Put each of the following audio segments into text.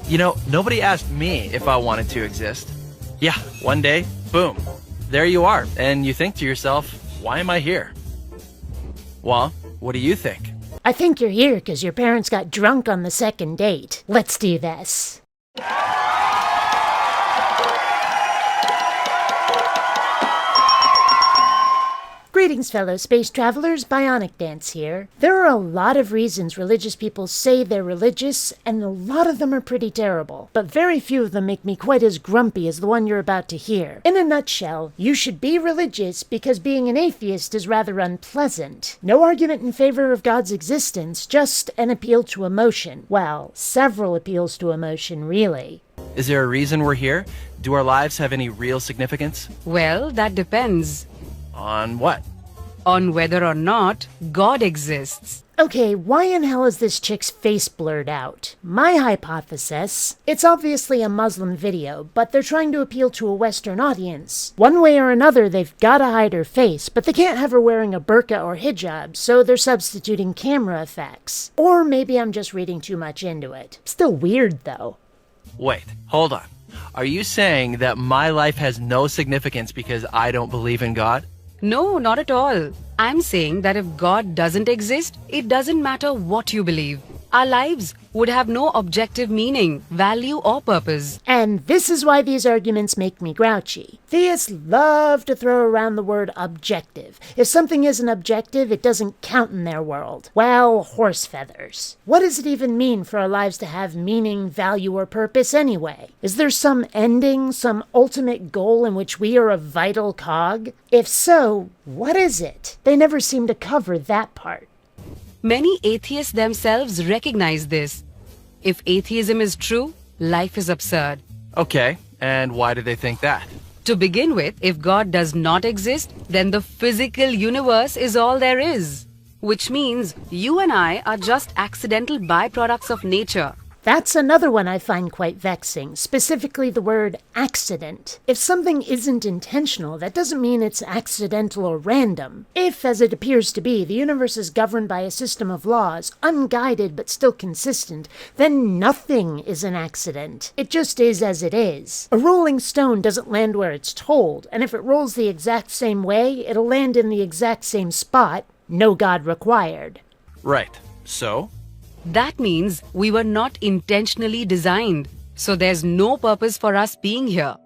Nobody asked me if I wanted to exist. Yeah, one day, boom, there you are, and you think to yourself, why am I here? Well, what do you think? I think you're here because your parents got drunk on the second date. Let's do this. Greetings, fellow space travelers. BionicDance here. There are a lot of reasons religious people say they're religious, and a lot of them are pretty terrible. But very few of them make me quite as grumpy as the one you're about to hear. In a nutshell, you should be religious because being an atheist is rather unpleasant. No argument in favor of God's existence, just an appeal to emotion. Well, several appeals to emotion, really. Is there a reason we're here? Do our lives have any real significance? Well, that depends. On what? On whether or not God exists. Okay, why in hell is this chick's face blurred out? My hypothesis, it's obviously a Muslim video, but they're trying to appeal to a Western audience. One way or another, they've gotta hide her face, but they can't have her wearing a burqa or hijab, so they're substituting camera effects. Or maybe I'm just reading too much into it. Still weird, though. Wait, hold on. Are you saying that my life has no significance because I don't believe in God? No, not at all. I'm saying that if God doesn't exist, it doesn't matter what you believe. Our lives would have no objective meaning, value, or purpose. And this is why these arguments make me grouchy. Theists love to throw around the word objective. If something isn't objective, it doesn't count in their world. Well, horse feathers. What does it even mean for our lives to have meaning, value, or purpose anyway? Is there some ending, some ultimate goal in which we are a vital cog? If so, what is it? They never seem to cover that part. Many atheists themselves recognize this. If atheism is true, life is absurd. Okay, and why do they think that? To begin with, if God does not exist, then the physical universe is all there is. Which means you and I are just accidental byproducts of nature. That's another one I find quite vexing, specifically the word accident. If something isn't intentional, that doesn't mean it's accidental or random. If, as it appears to be, the universe is governed by a system of laws, unguided but still consistent, then nothing is an accident. It just is as it is. A rolling stone doesn't land where it's told, and if it rolls the exact same way, it'll land in the exact same spot. No God required. Right. So? That means we were not intentionally designed, so there's no purpose for us being here.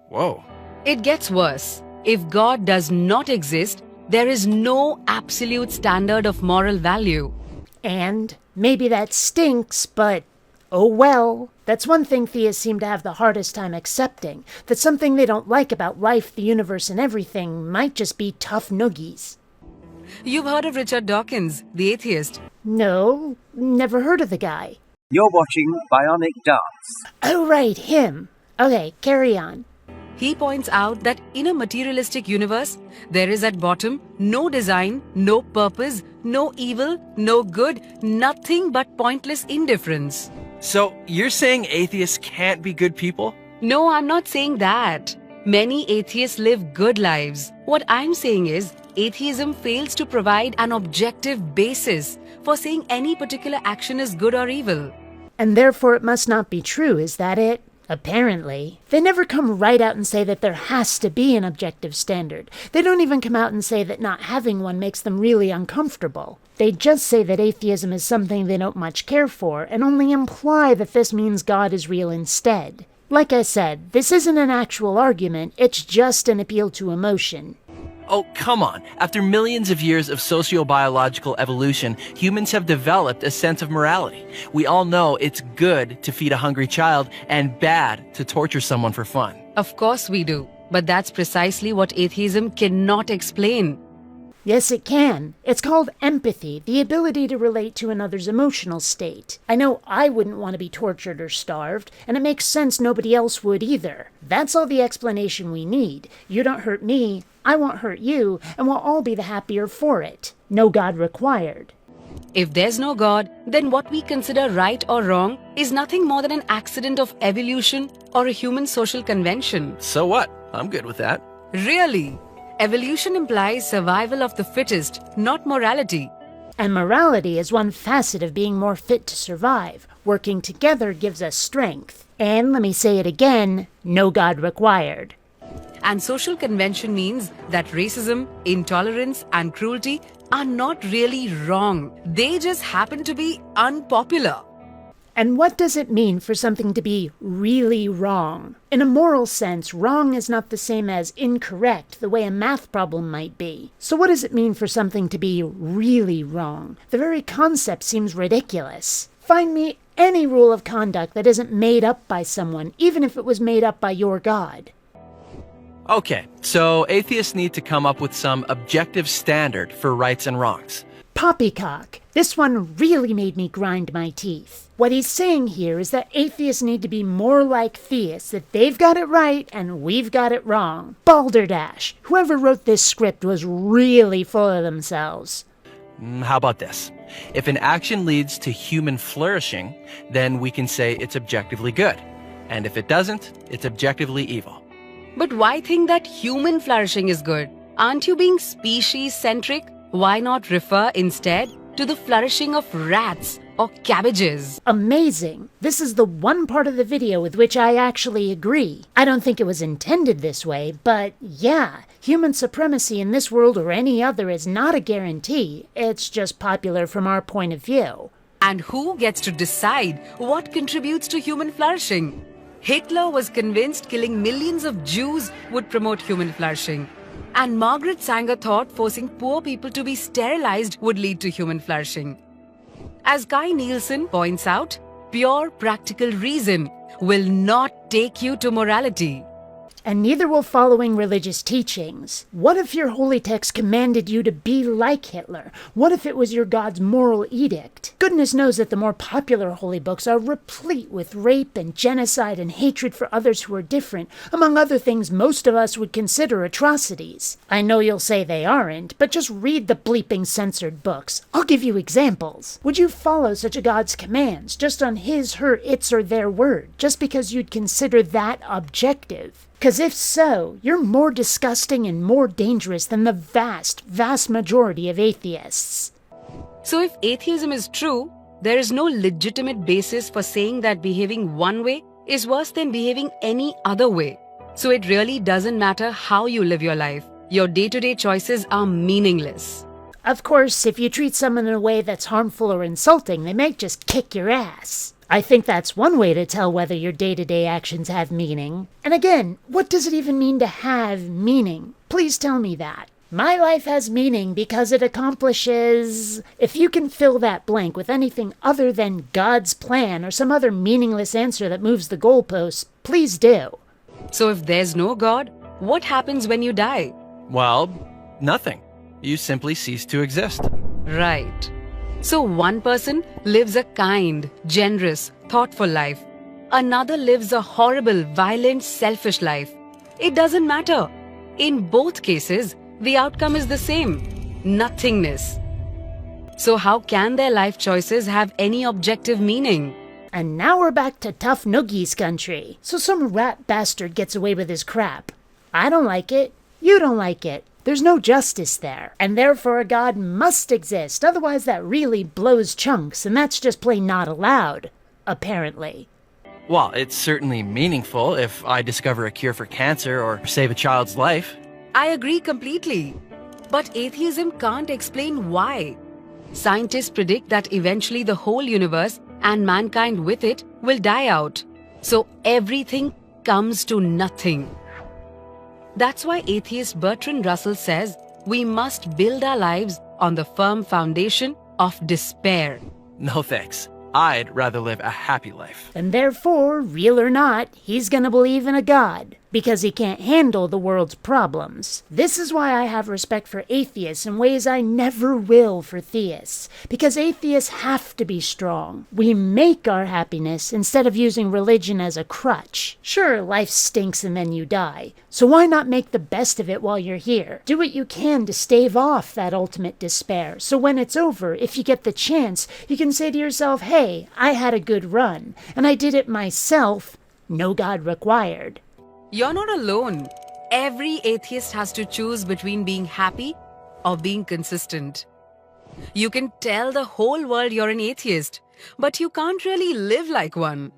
Whoa. It gets worse. If God does not exist, there is no absolute standard of moral value. And maybe that stinks, but oh well. That's one thing theists seem to have the hardest time accepting, that something they don't like about life, the universe, and everything might just be tough noogies. You've heard of Richard Dawkins, the atheist? No, never heard of the guy. You're watching BionicDance. Oh right, him. Okay, carry on. He points out that in a materialistic universe, there is at bottom no design, no purpose, no evil, no good, nothing but pointless indifference. So you're saying atheists can't be good people? No, I'm not saying that. Many atheists live good lives. What I'm saying is, atheism fails to provide an objective basis for saying any particular action is good or evil. And therefore it must not be true, is that it? Apparently. They never come right out and say that there has to be an objective standard. They don't even come out and say that not having one makes them really uncomfortable. They just say that atheism is something they don't much care for, and only imply that this means God is real instead. Like I said, this isn't an actual argument, it's just an appeal to emotion. Oh, come on. After millions of years of sociobiological evolution, humans have developed a sense of morality. We all know it's good to feed a hungry child and bad to torture someone for fun. Of course we do, but that's precisely what atheism cannot explain. Yes, it can. It's called empathy, the ability to relate to another's emotional state. I know I wouldn't want to be tortured or starved, and it makes sense nobody else would either. That's all the explanation we need. You don't hurt me, I won't hurt you, and we'll all be the happier for it. No God required. If there's no God, then what we consider right or wrong is nothing more than an accident of evolution or a human social convention. So what? I'm good with that. Really? Evolution implies survival of the fittest, not morality. And morality is one facet of being more fit to survive. Working together gives us strength. And let me say it again, no God required. And social convention means that racism, intolerance, and cruelty are not really wrong. They just happen to be unpopular. And what does it mean for something to be really wrong? In a moral sense, wrong is not the same as incorrect, the way a math problem might be. So what does it mean for something to be really wrong? The very concept seems ridiculous. Find me any rule of conduct that isn't made up by someone, even if it was made up by your God. Okay, so atheists need to come up with some objective standard for rights and wrongs. Poppycock. This one really made me grind my teeth. What he's saying here is that atheists need to be more like theists, that they've got it right and we've got it wrong. Balderdash. Whoever wrote this script was really full of themselves. How about this? If an action leads to human flourishing, then we can say it's objectively good. And if it doesn't, it's objectively evil. But why think that human flourishing is good? Aren't you being species-centric? Why not refer instead to the flourishing of rats or cabbages? Amazing. This is the one part of the video with which I actually agree. I don't think it was intended this way, but yeah, human supremacy in this world or any other is not a guarantee. It's just popular from our point of view. And who gets to decide what contributes to human flourishing? Hitler was convinced killing millions of Jews would promote human flourishing. And Margaret Sanger thought forcing poor people to be sterilized would lead to human flourishing. As Guy Nielsen points out, pure practical reason will not take you to morality. And neither will following religious teachings. What if your holy text commanded you to be like Hitler? What if it was your God's moral edict? Goodness knows that the more popular holy books are replete with rape and genocide and hatred for others who are different, among other things most of us would consider atrocities. I know you'll say they aren't, but just read the bleeping censored books. I'll give you examples. Would you follow such a God's commands just on his, her, its, or their word, just because you'd consider that objective? Because if so, you're more disgusting and more dangerous than the vast, vast majority of atheists. So if atheism is true, there is no legitimate basis for saying that behaving one way is worse than behaving any other way. So it really doesn't matter how you live your life. Your day-to-day choices are meaningless. Of course, if you treat someone in a way that's harmful or insulting, they might just kick your ass. I think that's one way to tell whether your day-to-day actions have meaning. And again, what does it even mean to have meaning? Please tell me that. My life has meaning because it accomplishes... If you can fill that blank with anything other than God's plan or some other meaningless answer that moves the goalposts, please do. So if there's no God, what happens when you die? Well, nothing. You simply cease to exist. Right. So one person lives a kind, generous, thoughtful life. Another lives a horrible, violent, selfish life. It doesn't matter. In both cases, the outcome is the same. Nothingness. So how can their life choices have any objective meaning? And now we're back to tough noogies country. So some rat bastard gets away with his crap. I don't like it. You don't like it. There's no justice there, and therefore a God must exist, otherwise that really blows chunks, and that's just plain not allowed, apparently. Well, it's certainly meaningful if I discover a cure for cancer or save a child's life. I agree completely. But atheism can't explain why. Scientists predict that eventually the whole universe and mankind with it will die out. So everything comes to nothing. That's why atheist Bertrand Russell says we must build our lives on the firm foundation of despair. No thanks. I'd rather live a happy life. And therefore, real or not, he's gonna believe in a God, because he can't handle the world's problems. This is why I have respect for atheists in ways I never will for theists, because atheists have to be strong. We make our happiness instead of using religion as a crutch. Sure, life stinks and then you die, so why not make the best of it while you're here? Do what you can to stave off that ultimate despair, so when it's over, if you get the chance, you can say to yourself, hey, I had a good run, and I did it myself, no God required. You're not alone. Every atheist has to choose between being happy or being consistent. You can tell the whole world you're an atheist, but you can't really live like one.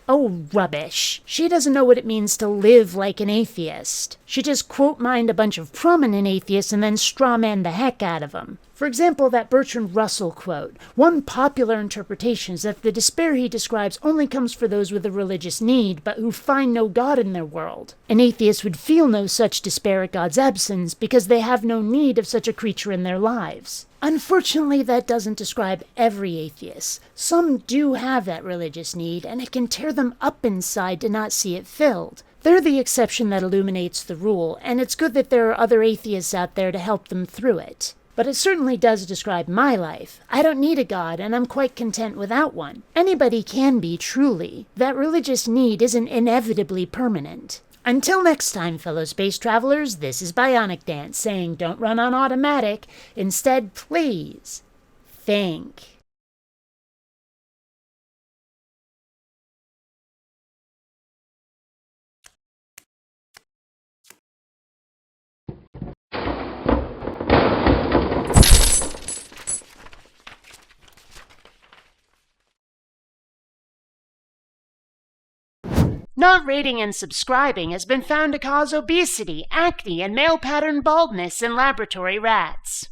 Oh, rubbish. She doesn't know what it means to live like an atheist. She just quote-mined a bunch of prominent atheists and then strawman the heck out of them. For example, that Bertrand Russell quote. One popular interpretation is that the despair he describes only comes for those with a religious need, but who find no God in their world. An atheist would feel no such despair at God's absence because they have no need of such a creature in their lives. Unfortunately, that doesn't describe every atheist. Some do have that religious need, and it can tear them up inside to not see it filled. They're the exception that illuminates the rule, and it's good that there are other atheists out there to help them through it. But it certainly does describe my life. I don't need a God, and I'm quite content without one. Anybody can be, truly. That religious need isn't inevitably permanent. Until next time, fellow space travelers, this is BionicDance saying don't run on automatic. Instead, please, think. Not rating and subscribing has been found to cause obesity, acne, and male pattern baldness in laboratory rats.